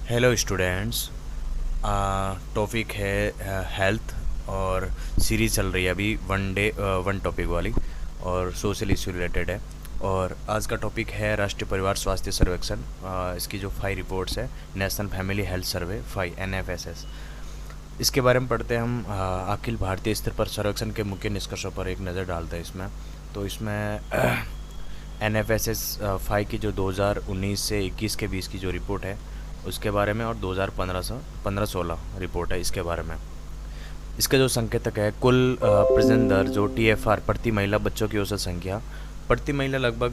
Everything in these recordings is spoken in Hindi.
Hello students. टॉपिक है हेल्थ और सीरीज़ चल रही है अभी वन टॉपिक वाली और सोशल इशू रिलेटेड है। और आज का टॉपिक है राष्ट्रीय परिवार स्वास्थ्य सर्वेक्षण। इसकी जो 5 रिपोर्ट्स है national family health survey 5 NFSS, इसके बारे में पढ़ते हैं हम। अखिल भारतीय स्तर पर सर्वेक्षण के मुख्य निष्कर्षों पर एक नज़र डालते हैं इसमें। तो इसमें NFSS 5 की जो 2019 से 21 के बीच की जो रिपोर्ट है उसके बारे में और 2015 से 15-16 रिपोर्ट है इसके बारे में। इसका जो संकेतक है कुल प्रजनन दर जो TFR प्रति महिला बच्चों की औसत संख्या, प्रति महिला लगभग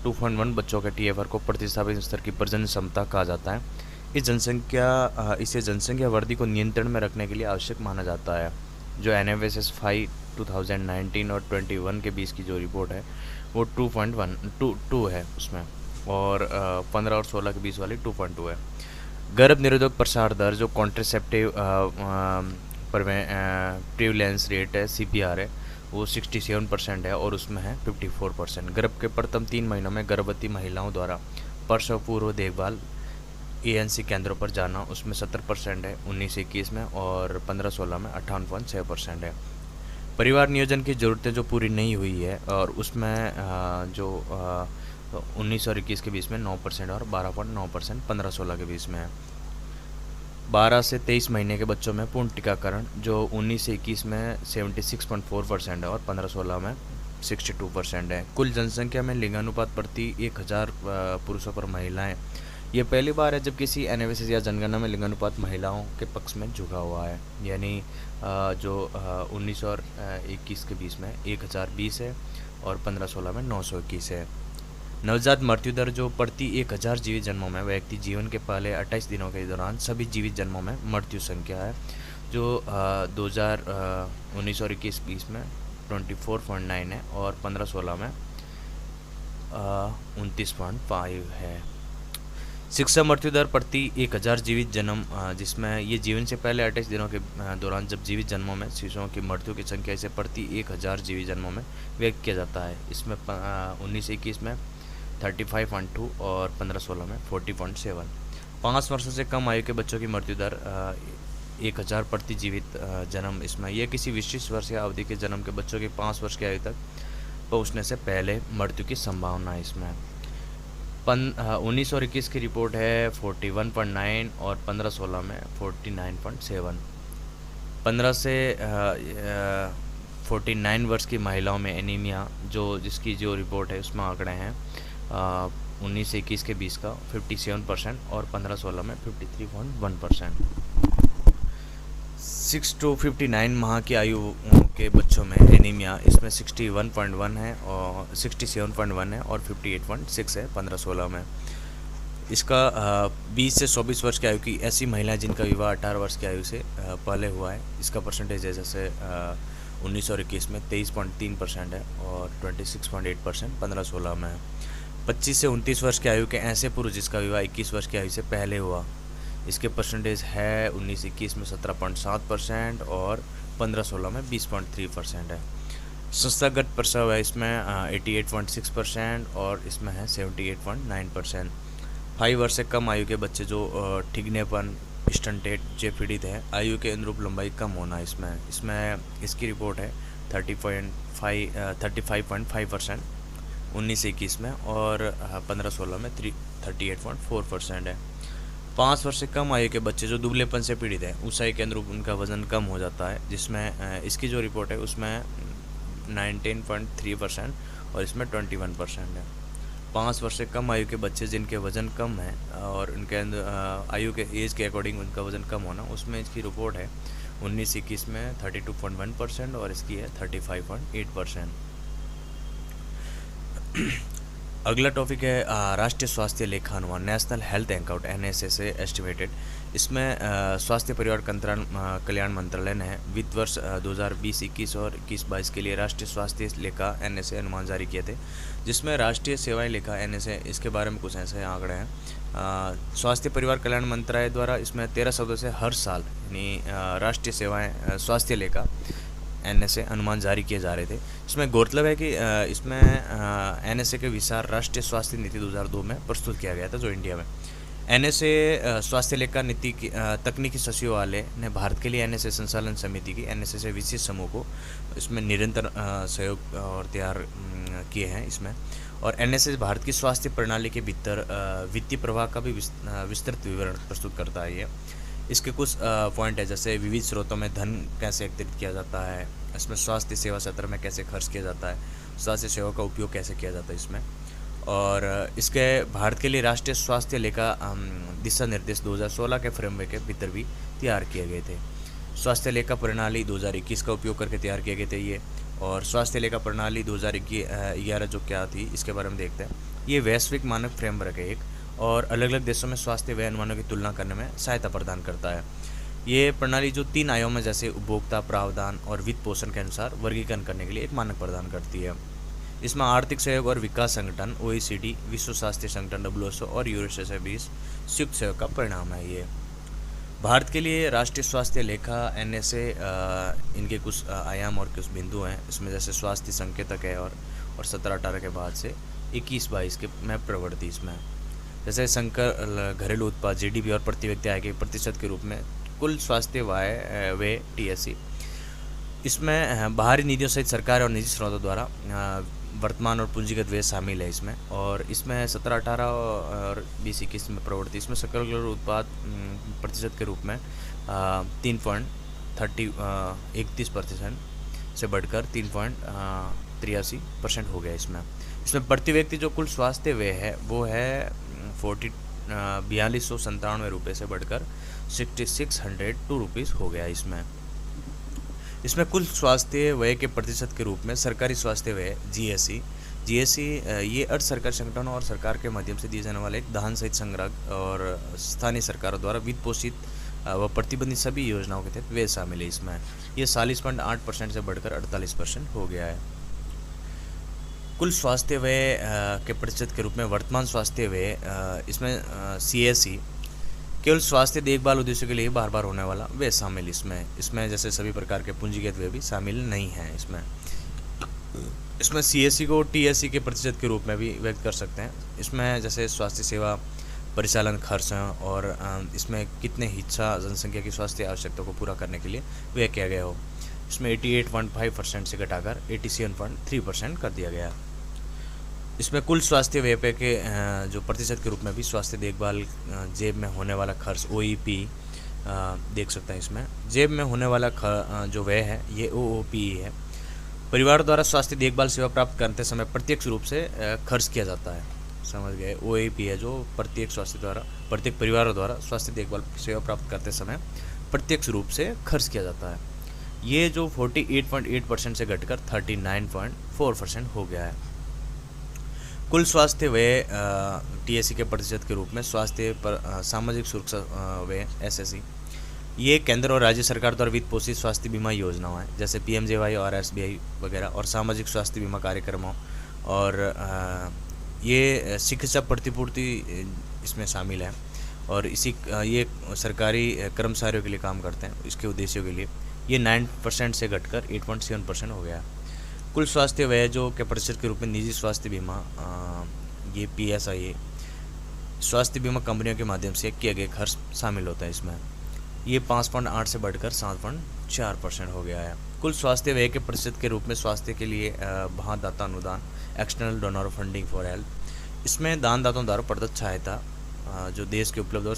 2.1 बच्चों के TFR को प्रतिस्थापित स्तर की प्रजनन क्षमता कहा जाता है। इसे जनसंख्या वृद्धि को नियंत्रण में रखने के लिए आवश्यक माना जाता है। जो NFSS 5 2019 और 21 के बीच की जो रिपोर्ट है वो 2.1 है उसमें, और 15 और 16 के बीच वाली 2.2 है। गर्भ निरोधक प्रसार दर जो कॉन्ट्रासेप्टिव प्रिवलेंस रेट है CPR है वो 67% है और उसमें है 54%। गर्भ के प्रथम 3 महीनों में गर्भवती महिलाओं द्वारा प्रसव पूर्व देखभाल ANC केंद्रों पर जाना उसमें 70% है 19-21 में, और 15-16 में 58.6% है। परिवार नियोजन की ज़रूरतें जो पूरी नहीं हुई है और उसमें जो 19 और 21 के बीच में 9% और 12.9% 15-16 के बीच में है। 12 से 23 महीने के बच्चों में पूर्ण टीकाकरण जो 19 से 21 में 76.4% है और 15-16 में 62% है। कुल जनसंख्या में लिंगानुपात प्रति 1000 पुरुषों पर महिलाएं, ये पहली बार है जब किसी NFSS या जनगणना में लिंगानुपात महिलाओं के पक्ष में झुका हुआ है। यानी जो 19 और 21 के बीच में 1020 है और 15-16 में 921 है। नवजात मृत्यु दर जो प्रति 1000 जीवित जन्मों में व्यक्ति जीवन के पहले 28 दिनों के दौरान सभी जीवित जन्मों में मृत्यु संख्या है जो 2019 और 21-20 में 24.9 है और 15-16 में 29.5 है। शिक्षा मृत्यु दर प्रति 1000 जीवित जन्म, जिसमें ये जीवन से पहले 28 दिनों के दौरान जब जीवित जन्मों में शिशुओं की मृत्यु की संख्या इसे प्रति 1000 जीवित जन्मों में व्यक्त किया जाता है। इसमें 19-21 में 35.2 और 15-16 में 40.7। 5 वर्षों से कम आयु के बच्चों की मृत्यु दर 1000 प्रति जीवित जन्म, इसमें यह किसी विशिष्ट वर्ष या अवधि के जन्म के बच्चों की 5 वर्ष की आयु तक पहुँचने से पहले मृत्यु की संभावना है। इसमें 19 और 21 की रिपोर्ट है 41.9 और 15-16 में 49.7। 15 से 49 वर्ष की महिलाओं में एनीमिया जिसकी जो रिपोर्ट है उसमें आंकड़े हैं 19 से 21 के बीच का 57% और 15-16 में 53.1%। 6 to 59 माह की आयु के बच्चों में एनीमिया इसमें 61.1 है और 67.1 है और 58.6 है 15-16 में। इसका 20 से 24 वर्ष की आयु की ऐसी महिलाएं जिनका विवाह 18 वर्ष की आयु से पहले हुआ है, इसका परसेंटेज है जैसे 19 और 21 में 23.3% है और 26.8% 15-16 में है। 25 से 29 वर्ष की आयु के ऐसे पुरुष जिसका विवाह 21 वर्ष की आयु से पहले हुआ, इसके परसेंटेज है 19-21 में 17.7% और 15-16 में 20.3% है। संस्थागत प्रसव है इसमें 88.6% और इसमें है 78.9%। 5 वर्ष से कम आयु के बच्चे जो ठिगनेपन स्टंटेड जे पीड़ित है, आयु के अनुरूप लंबाई कम होना, इसमें इसकी रिपोर्ट है 35.5% 19-21 में और 15-16 में 38.4% है। 5 वर्ष से कम आयु के बच्चे जो दुबलेपन से पीड़ित है, ऊंचाई के अनुरूप उनका वजन कम हो जाता है, जिसमें इसकी जो रिपोर्ट है उसमें 19.3% और इसमें 21% है। 5 वर्ष से कम आयु के बच्चे जिनके वजन कम है और उनके आयु के एज के अकॉर्डिंग उनका वजन कम होना, उसमें इसकी रिपोर्ट है 19-21 में 32.1% और इसकी है 35.8%। अगला टॉपिक है राष्ट्रीय स्वास्थ्य लेखा अनुमान national health account NSA estimated. इसमें स्वास्थ्य परिवार कल्याण मंत्रालय ने वित्त वर्ष 2020-21 और 21-22 के लिए राष्ट्रीय स्वास्थ्य लेखा NSA अनुमान जारी किए थे, जिसमें राष्ट्रीय सेवाएं लेखा NSA इसके बारे में कुछ ऐसे आंकड़े हैं। स्वास्थ्य परिवार कल्याण मंत्रालय द्वारा इसमें 13 शब्दों से हर साल यानी राष्ट्रीय सेवाएं स्वास्थ्य लेखा NSA अनुमान जारी किए जा रहे थे। इसमें गौरतलब है कि इसमें NSA के विचार राष्ट्रीय स्वास्थ्य नीति 2002 में प्रस्तुत किया गया था जो इंडिया में। एनएसए स्वास्थ्य लेखा नीति की तकनीकी सचिवालय ने भारत के लिए एनएसए संचालन समिति की एनएसए से विशेष समूह को इसमें निरंतर सहयोग और तैयार किए हैं इसमें। और एनएसए भारत की स्वास्थ्य प्रणाली के भीतर वित्तीय प्रवाह का भी विस्तृत विवरण प्रस्तुत करता है ये। इसके कुछ पॉइंट है, जैसे विविध स्रोतों में धन कैसे एकत्रित किया जाता है, इसमें स्वास्थ्य सेवा क्षेत्र में कैसे खर्च किया जाता है, स्वास्थ्य सेवा का उपयोग कैसे किया जाता है इसमें। और इसके भारत के लिए राष्ट्रीय स्वास्थ्य लेखा दिशा निर्देश 2016 के फ्रेमवर्क के भीतर भी तैयार किए गए थे। स्वास्थ्य लेखा प्रणाली 2021 का उपयोग करके तैयार किए गए थे ये। और स्वास्थ्य लेखा प्रणाली 2011 जो क्या थी इसके बारे में देखते हैं। ये वैश्विक मानक फ्रेमवर्क है एक, और अलग अलग देशों में स्वास्थ्य व्यय अनुमानों की तुलना करने में सहायता प्रदान करता है। ये प्रणाली जो 3 आयामों में जैसे उपभोक्ता, प्रावधान और वित्त पोषण के अनुसार वर्गीकरण करने के लिए एक मानक प्रदान करती है। इसमें आर्थिक सहयोग और विकास संगठन OECD, विश्व स्वास्थ्य संगठन WHO और यूरोप से बीच संयुक्त सहयोग का परिणाम है ये। भारत के लिए राष्ट्रीय स्वास्थ्य लेखा एनएसए इनके कुछ आयाम और कुछ बिंदु हैं इसमें, जैसे स्वास्थ्य संकेतक है और 17-18 के बाद से 21-22 के में प्रवृत्ति इसमें, जैसे संकर घरेलू उत्पाद GDP और प्रति व्यक्ति आय के प्रतिशत के रूप में कुल स्वास्थ्य व्यय TSE। इसमें बाहरी निधियों सहित सरकार और निजी स्रोतों द्वारा वर्तमान और पूंजीगत व्यय शामिल है इसमें। और इसमें 17-18 और 20-21 में प्रवृत्ति इसमें सकल घरेलू उत्पाद प्रतिशत के रूप में 3.31% से बढ़कर 3.83% हो गया इसमें। इसमें प्रति व्यक्ति जो कुल स्वास्थ्य व्यय है वो है 4297 रुपये से बढ़कर 6602 रुपीज़ हो गया इसमें। इसमें कुल स्वास्थ्य व्यय के प्रतिशत के रूप में सरकारी स्वास्थ्य व्यय GSE ये अर्ध सरकारी संगठनों और सरकार के माध्यम से दिए जाने वाले एक दान सहित संग्रह और स्थानीय सरकारों द्वारा वित्त पोषित व प्रतिबंधित सभी योजनाओं के तहत व्यय शामिल है इसमें। ये 40.8% से बढ़कर 48% हो गया है। कुल स्वास्थ्य व्यय के प्रतिशत के रूप में वर्तमान स्वास्थ्य व्यय इसमें CSE केवल स्वास्थ्य देखभाल उद्देश्यों के लिए बार बार होने वाला व्यय शामिल इसमें जैसे सभी प्रकार के पूंजीगत व्यय भी शामिल नहीं है इसमें CSE को TSE के प्रतिशत के रूप में भी व्यक्त कर सकते हैं। इसमें जैसे स्वास्थ्य सेवा परिचालन खर्च हैं और इसमें कितने हिस्सा जनसंख्या की स्वास्थ्य आवश्यकताओं को पूरा करने के लिए व्यय किया गया हो, इसमें 88.5% से घटाकर 87.3% कर दिया गया। इसमें कुल स्वास्थ्य व्यय के जो प्रतिशत के रूप में भी स्वास्थ्य देखभाल जेब में होने वाला खर्च OEP देख सकते हैं। इसमें जेब में होने वाला जो व्यय है ये OOPE है। परिवार द्वारा स्वास्थ्य देखभाल सेवा प्राप्त करते समय प्रत्यक्ष रूप से खर्च किया जाता है, समझ गए। OAP है जो प्रत्येक परिवार द्वारा स्वास्थ्य देखभाल सेवा प्राप्त करते समय प्रत्यक्ष रूप से खर्च किया जाता है। ये जो 48.8% से घटकर 39.4% हो गया है। कुल स्वास्थ्य व्यय TSE के प्रतिशत के रूप में स्वास्थ्य पर सामाजिक सुरक्षा व्यय SSE ये केंद्र और राज्य सरकार द्वारा वित्त पोषित स्वास्थ्य बीमा योजनाओं हैं, जैसे PMJY और SBI वगैरह, और सामाजिक स्वास्थ्य बीमा कार्यक्रमों और ये चिकित्सा प्रतिपूर्ति इसमें शामिल है। और ये सरकारी कर्मचारियों के लिए काम करते हैं, इसके उद्देश्यों के लिए ये 9% से घटकर 8.7% हो गया। कुल स्वास्थ्य व्यय जो के प्रतिशत के रूप में निजी स्वास्थ्य बीमा ये PSI स्वास्थ्य बीमा कंपनियों के माध्यम से किए गए खर्च शामिल होता है इसमें। ये 5.8 से बढ़कर 7.4% हो गया है। कुल स्वास्थ्य व्यय के प्रतिशत के रूप में स्वास्थ्य के लिए दाता अनुदान external donor funding for health इसमें दानदाताओं द्वारा प्रदत्त सहायता जो देश के उपलब्ध और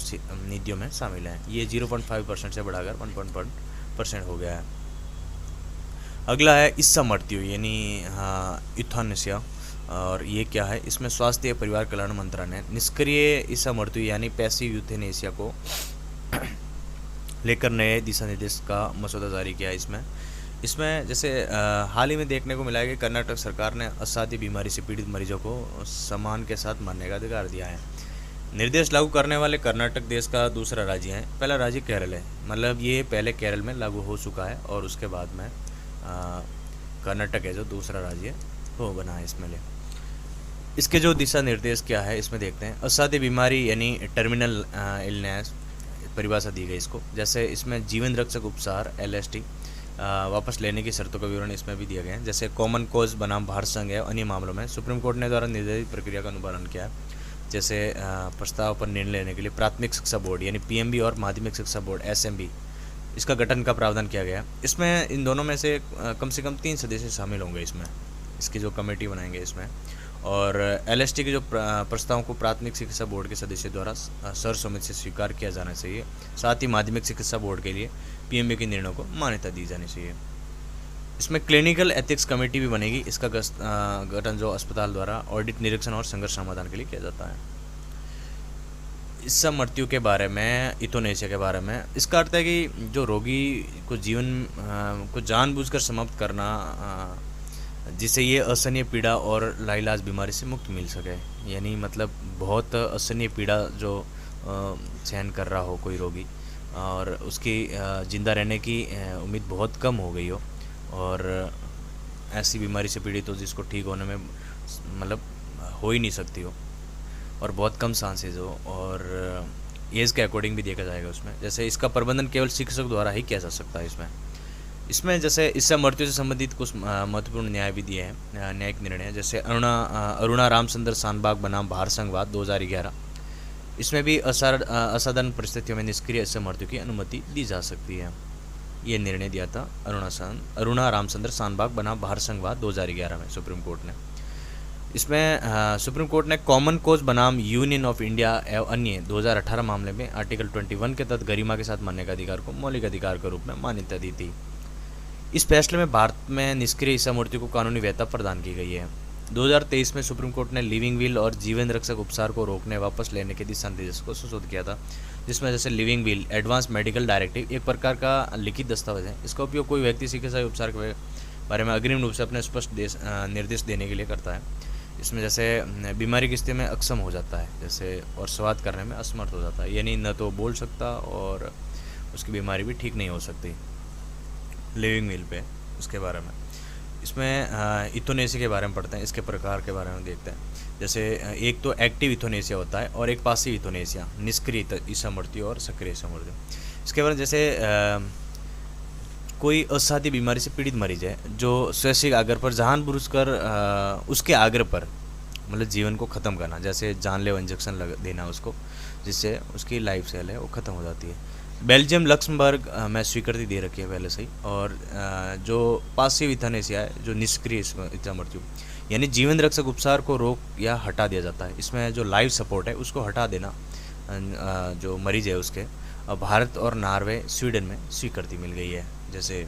नीतियों में शामिल है, ये 0.5% से बढ़ाकर 1% हो गया है। अगला है ईसा मृत्यु यानी यूथानेसिया, और ये क्या है, इसमें स्वास्थ्य परिवार कल्याण मंत्रालय ने निष्क्रिय ईसा मृत्यु यानी पैसिव यूथेनेसिया को लेकर नए दिशा निर्देश का मसौदा जारी किया है। इसमें जैसे हाल ही में देखने को मिला है कि कर्नाटक सरकार ने असाध्य बीमारी से पीड़ित मरीजों को सम्मान के साथ मरने का अधिकार दिया है। निर्देश लागू करने वाले कर्नाटक देश का दूसरा राज्य है। पहला राज्य केरल है, मतलब ये पहले केरल में लागू हो चुका है और उसके बाद में कर्नाटक है जो दूसरा राज्य हो बना है इसमें। इसके जो दिशा निर्देश क्या है इसमें देखते हैं। असाध्य बीमारी यानी टर्मिनल इलनेस परिभाषा दी गई इसको, जैसे इसमें जीवन रक्षक उपचार LST वापस लेने की शर्तों का विवरण इसमें भी दिया गया है। जैसे कॉमन कॉज बनाम भारत संघ है, अन्य मामलों में सुप्रीम कोर्ट ने द्वारा निर्धारित प्रक्रिया का अनुपालन किया है। जैसे प्रस्ताव पर निर्णय लेने के लिए प्राथमिक शिक्षा बोर्ड यानी पीएमबी और माध्यमिक शिक्षा बोर्ड एसएमबी, इसका गठन का प्रावधान किया गया। इसमें इन दोनों में से कम से कम 3 सदस्य शामिल होंगे इसमें, इसकी जो कमेटी बनाएंगे इसमें। और एलएसटी के जो प्रस्तावों को प्राथमिक चिकित्सा बोर्ड के सदस्य द्वारा सर्वसम्मति से स्वीकार किया जाना चाहिए। साथ ही माध्यमिक चिकित्सा बोर्ड के लिए पीएमबी के निर्णयों को मान्यता दी जानी चाहिए। इसमें क्लिनिकल एथिक्स कमेटी भी बनेगी। इसका गठन जो अस्पताल द्वारा ऑडिट, निरीक्षण और संघर्ष समाधान के लिए किया जाता है। इस सब मृत्यु के बारे में, इथोनेशिया के बारे में, इसका अर्थ है कि जो रोगी को जीवन को जानबूझकर समाप्त करना, जिससे ये असहनीय पीड़ा और लाइलाज बीमारी से मुक्त मिल सके। यानी मतलब बहुत असहनीय पीड़ा जो सहन कर रहा हो कोई रोगी और उसकी ज़िंदा रहने की उम्मीद बहुत कम हो गई हो, और ऐसी बीमारी से पीड़ित हो जिसको ठीक होने में मतलब हो ही नहीं सकती हो और बहुत कम चांसेज हो, और एज के अकॉर्डिंग भी देखा जाएगा उसमें। जैसे इसका प्रबंधन केवल चिकित्सक द्वारा ही किया जा सकता है। इसमें जैसे इससे मृत्यु से संबंधित कुछ महत्वपूर्ण न्याय विधि है, न्यायिक निर्णय, जैसे अरुणा रामचंद्र शानबाग बनाम भारत संघवाद 2011। इसमें भी असाधारण परिस्थितियों में निष्क्रिय इससे मृत्यु की अनुमति दी जा सकती है। ये निर्णय दिया था अरुणा रामचंद्र शानबाग बनाम भारत संघवाद 2011 में सुप्रीम कोर्ट ने। इसमें सुप्रीम कोर्ट ने कॉमन कोज बनाम यूनियन ऑफ इंडिया एवं अन्य 2018 मामले में आर्टिकल 21 के तहत गरिमा के साथ मरने का अधिकार को मौलिक अधिकार के रूप में मान्यता दी थी। इस फैसले में भारत में निष्क्रिय ईसा मृत्यु को कानूनी वैधता प्रदान की गई है। 2023 में सुप्रीम कोर्ट ने लिविंग विल और जीवन रक्षक उपचार को रोकने, वापस लेने के दिशा निर्देश को संशोधित किया था, जिसमें जैसे living will advance medical directive एक प्रकार का लिखित दस्तावेज है। इसका उपयोग कोई व्यक्ति चिकित्सा उपचार के बारे में अग्रिम रूप से अपने स्पष्ट निर्देश देने के लिए करता है। इसमें जैसे बीमारी की स्थिति में अक्षम हो जाता है जैसे, और संवाद करने में असमर्थ हो जाता है, यानी न तो बोल सकता और उसकी बीमारी भी ठीक नहीं हो सकती। लिविंग विल पे उसके बारे में। इसमें इथोनेशिया के बारे में पढ़ते हैं, इसके प्रकार के बारे में देखते हैं। जैसे एक तो एक्टिव इथोनेशिया होता है और एक पासिव इथोनेशिया, निष्क्रिय ईसा मृत्यु और सक्रिय ईसा मृत्यु। इसके बारे में जैसे कोई असाध्य बीमारी से पीड़ित मरीज है जो स्वैच्छिक आग्रह पर जानबूझकर उसके आग्रह पर मतलब जीवन को ख़त्म करना, जैसे जानलेवा इंजेक्शन देना उसको, जिससे उसकी लाइफ सेल है वो ख़त्म हो जाती है। बेल्जियम लक्समबर्ग में स्वीकृति दे रखी है पहले से ही। और जो पासिव इथोनेशिया है, जो निष्क्रिय ईसा मृत्यु, यानी जीवन रक्षक उपचार को रोक या हटा दिया जाता है। इसमें जो लाइफ सपोर्ट है उसको हटा देना जो मरीज है उसके। भारत और नॉर्वे, स्वीडन में स्वीकृति मिल गई है। जैसे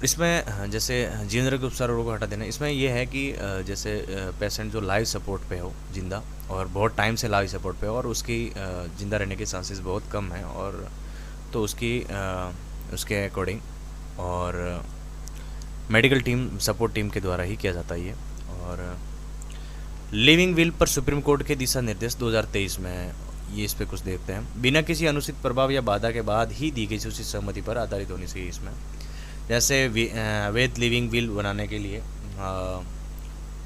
इसमें जैसे जीवन रक्षक उपचार को हटा देना, इसमें यह है कि जैसे पेशेंट जो लाइफ सपोर्ट पे हो जिंदा, और बहुत टाइम से लाइफ सपोर्ट पे हो और उसकी ज़िंदा रहने के चांसेस बहुत कम हैं, और तो उसके अकॉर्डिंग और मेडिकल टीम, सपोर्ट टीम के द्वारा ही किया जाता है ये। और लिविंग विल पर सुप्रीम कोर्ट के दिशा निर्देश 2023 में, ये इस पर कुछ देखते हैं। बिना किसी अनुचित प्रभाव या बाधा के बाद ही दी गई उचित सहमति पर आधारित होनी चाहिए इसमें। जैसे वैध लिविंग विल बनाने के लिए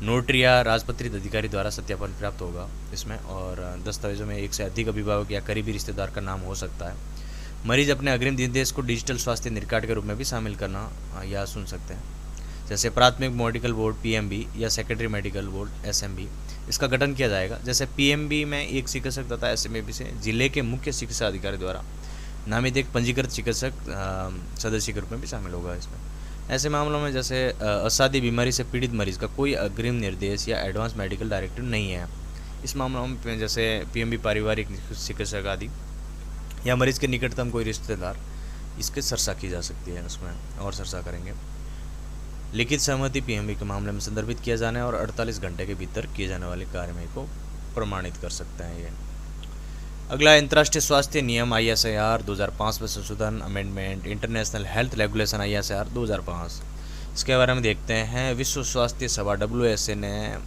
नोटरी या राजपत्रित अधिकारी द्वारा सत्यापन प्राप्त होगा इसमें, और दस्तावेजों में एक से अधिक अभिभावक या करीबी रिश्तेदार का नाम हो सकता है। मरीज अपने अग्रिम निर्देश को डिजिटल स्वास्थ्य रिकॉर्ड के रूप में भी शामिल करना या सुन सकते हैं। जैसे प्राथमिक मेडिकल बोर्ड पीएमबी या सेकेंडरी मेडिकल बोर्ड एसएमबी, इसका गठन किया जाएगा। जैसे पीएमबी में एक चिकित्सक तथा एसएमबी से जिले के मुख्य चिकित्सा अधिकारी द्वारा नामित एक पंजीकृत चिकित्सक सदस्य के रूप में भी शामिल होगा इसमें। ऐसे मामलों में जैसे असाध्य बीमारी से पीड़ित मरीज का कोई अग्रिम निर्देश या एडवांस मेडिकल डायरेक्टिव नहीं है। इस मामलों में जैसे पीएमबी पारिवारिक चिकित्सक आदि या मरीज के निकटतम कोई रिश्तेदार, इसकी चर्चा की जा सकती है उसमें, और चर्चा करेंगे। लिखित सहमति पीएमबी के मामले में संदर्भित किया जाने और 48 घंटे के भीतर किए जाने वाले कार्य को प्रमाणित कर सकते हैं ये। अगला अंतर्राष्ट्रीय स्वास्थ्य नियम ISIR 2005 में संशोधन, amendment, international health regulation ISIR 2005, इसके बारे में देखते हैं। विश्व स्वास्थ्य सभा WSA ने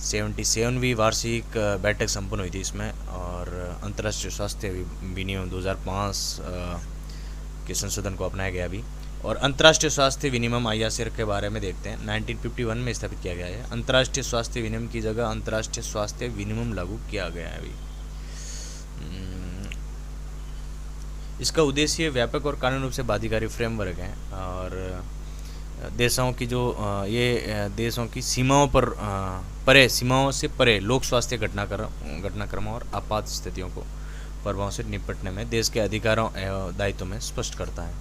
77वीं वार्षिक बैठक संपन्न हुई थी इसमें, और अंतर्राष्ट्रीय स्वास्थ्य विनियम 2005 के संशोधन को अपनाया गया अभी। और अंतर्राष्ट्रीय स्वास्थ्य विनियम ISIR के बारे में देखते हैं। 1951 में स्थापित किया गया है। अंतर्राष्ट्रीय स्वास्थ्य विनियम की जगह अंतर्राष्ट्रीय स्वास्थ्य विनियम लागू किया गया है अभी। इसका उद्देश्य व्यापक और कानूनी रूप से बाध्यकारी फ्रेमवर्क है, और देशों की जो देशों की सीमाओं पर परे सीमाओं से परे लोक स्वास्थ्य घटनाक्रमों और आपात स्थितियों को प्रभावों से निपटने में देश के अधिकारों एवं दायित्वों में स्पष्ट करता है।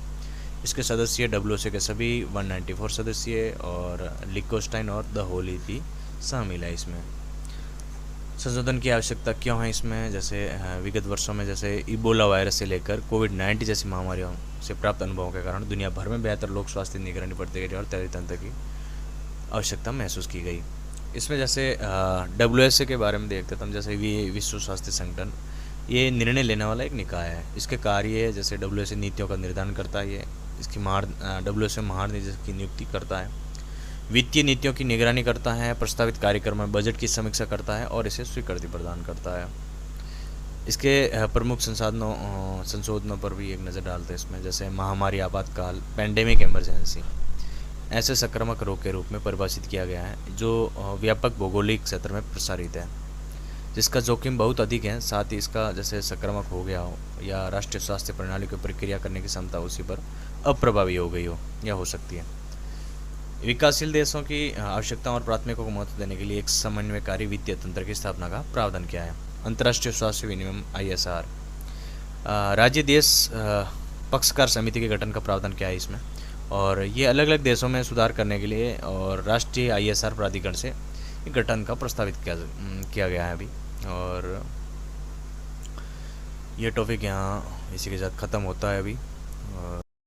इसके सदस्य डब्ल्यूएचओ के सभी 194 सदस्य और लिकोस्टाइन और द होली भी शामिल है इसमें। संशोधन की आवश्यकता क्यों है इसमें? जैसे विगत वर्षों में जैसे इबोला वायरस से लेकर कोविड-19 जैसी महामारियों से प्राप्त अनुभवों के कारण दुनिया भर में बेहतर लोक स्वास्थ्य निगरानी प्रतिक्रिया और तैयारी तंत्र की आवश्यकता महसूस की गई। इसमें जैसे डब्ल्यूएचओ के बारे में देखते हम, जैसे विश्व स्वास्थ्य संगठन ये निर्णय लेने वाला एक निकाय है। इसके कार्य जैसे डब्ल्यूएचओ नीतियों का निर्धारण करता है, इसकी डब्ल्यूएचओ महानिदेशक की नियुक्ति करता है, वित्तीय नीतियों की निगरानी करता है, प्रस्तावित कार्यक्रम में बजट की समीक्षा करता है और इसे स्वीकृति प्रदान करता है। इसके प्रमुख संशोधनों पर भी एक नज़र डालते हैं इसमें, जैसे महामारी आपातकाल पैंडेमिक इमरजेंसी ऐसे संक्रामक रोग के रूप में परिभाषित किया गया है जो व्यापक भौगोलिक क्षेत्र में प्रसारित है, जिसका जोखिम बहुत अधिक है, साथ ही इसका जैसे संक्रामक हो गया हो या राष्ट्रीय स्वास्थ्य प्रणाली को प्रक्रिया करने की क्षमता उसी पर अप्रभावी हो गई हो या हो सकती है। विकासशील देशों की आवश्यकताओं और प्राथमिकों को महत्व देने के लिए एक समन्वयकारी वित्तीय तंत्र की स्थापना का प्रावधान किया है। अंतर्राष्ट्रीय स्वास्थ्य विनिमय ISR राज्य देश पक्षकार समिति के गठन का प्रावधान किया है इसमें, और ये अलग अलग देशों में सुधार करने के लिए और राष्ट्रीय ISR प्राधिकरण से गठन का प्रस्तावित किया गया है अभी। और ये टॉपिक यहाँ इसी के साथ ख़त्म होता है अभी। और